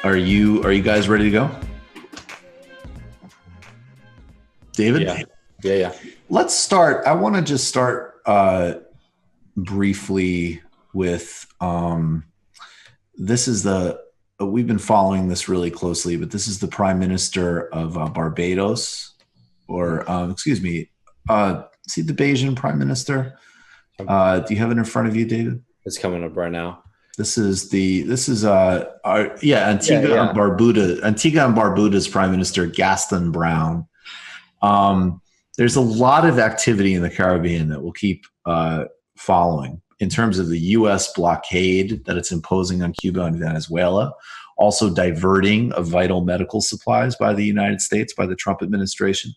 Are you guys ready to go? David? Yeah. Let's start. I want to just start briefly with this is we've been following this really closely, but this is the Prime Minister of Barbados, or excuse me, see the Bayesian Prime Minister? Do you have it in front of you, David? It's coming up right now. Antigua and Barbuda. Antigua and Barbuda's Prime Minister Gaston Brown. There's a lot of activity in the Caribbean that we'll keep following in terms of the U.S. blockade that it's imposing on Cuba and Venezuela, also diverting of vital medical supplies by the United States, by the Trump administration,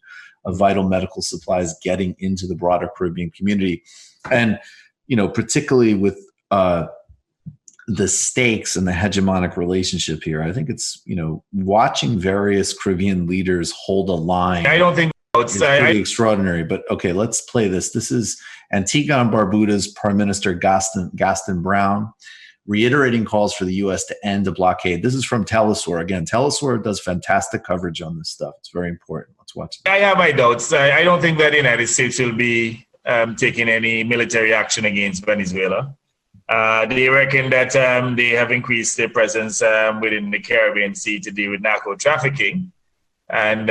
of vital medical supplies getting into the broader Caribbean community. And, particularly with the stakes and the hegemonic relationship here, I think it's, watching various Caribbean leaders hold a line. I don't think it's pretty extraordinary, but okay, let's play this. This is Antigua and Barbuda's Prime Minister Gaston Brown reiterating calls for the U.S. to end the blockade. This is from Telesur. Again, Telesur does fantastic coverage on this stuff. It's very important. Let's watch it. I have my doubts. I don't think that the United States will be taking any military action against Venezuela. They reckon that they have increased their presence within the Caribbean Sea to deal with narco trafficking. And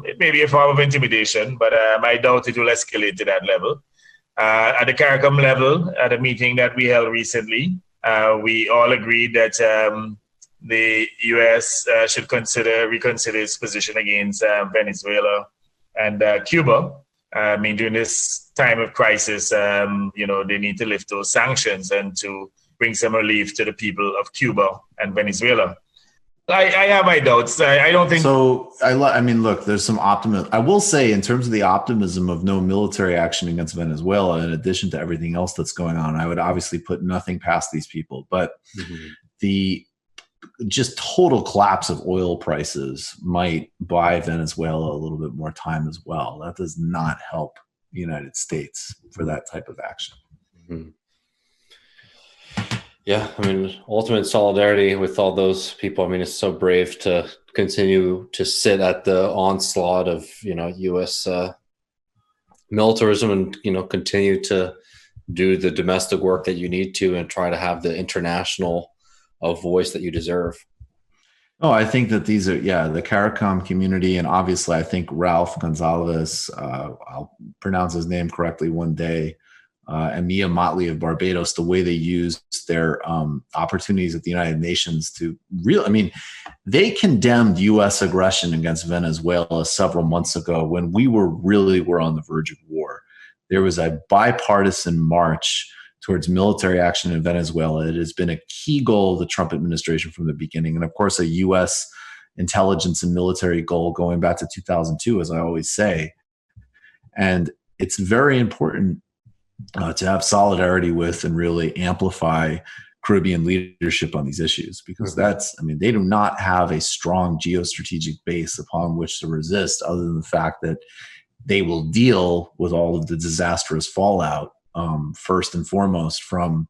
it may be a form of intimidation, but I doubt it will escalate to that level. At the CARICOM level, at a meeting that we held recently, we all agreed that the U.S. should reconsider its position against Venezuela and Cuba. During this time of crisis, they need to lift those sanctions and to bring some relief to the people of Cuba and Venezuela. I have my doubts. I don't think so. Look, there's some optimism. I will say, in terms of the optimism of no military action against Venezuela, in addition to everything else that's going on, I would obviously put nothing past these people. But the just total collapse of oil prices might buy Venezuela a little bit more time as well. That does not help the United States for that type of action. Mm-hmm. Yeah, ultimate solidarity with all those people. It's so brave to continue to sit at the onslaught of, U.S. militarism and, continue to do the domestic work that you need to and try to have the international voice that you deserve. Oh, I think that these are, the CARICOM community, and obviously I think Ralph Gonzalez, I'll pronounce his name correctly one day, and Mia Motley of Barbados, the way they used their opportunities at the United Nations to they condemned U.S. aggression against Venezuela several months ago when we were on the verge of war. There was a bipartisan march towards military action in Venezuela. It has been a key goal of the Trump administration from the beginning. And of course, a U.S. intelligence and military goal going back to 2002, as I always say. And it's very important to have solidarity with and really amplify Caribbean leadership on these issues, because they do not have a strong geostrategic base upon which to resist, other than the fact that they will deal with all of the disastrous fallout, first and foremost from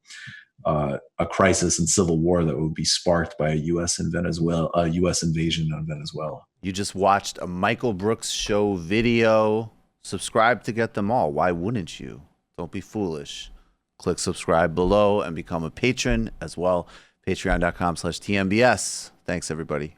a crisis and civil war that would be sparked by a U.S. invasion on Venezuela. You just watched a Michael Brooks show video. Subscribe to get them all. Why wouldn't you? Don't be foolish. Click subscribe below and become a patron as well. Patreon.com/TMBS. Thanks, everybody.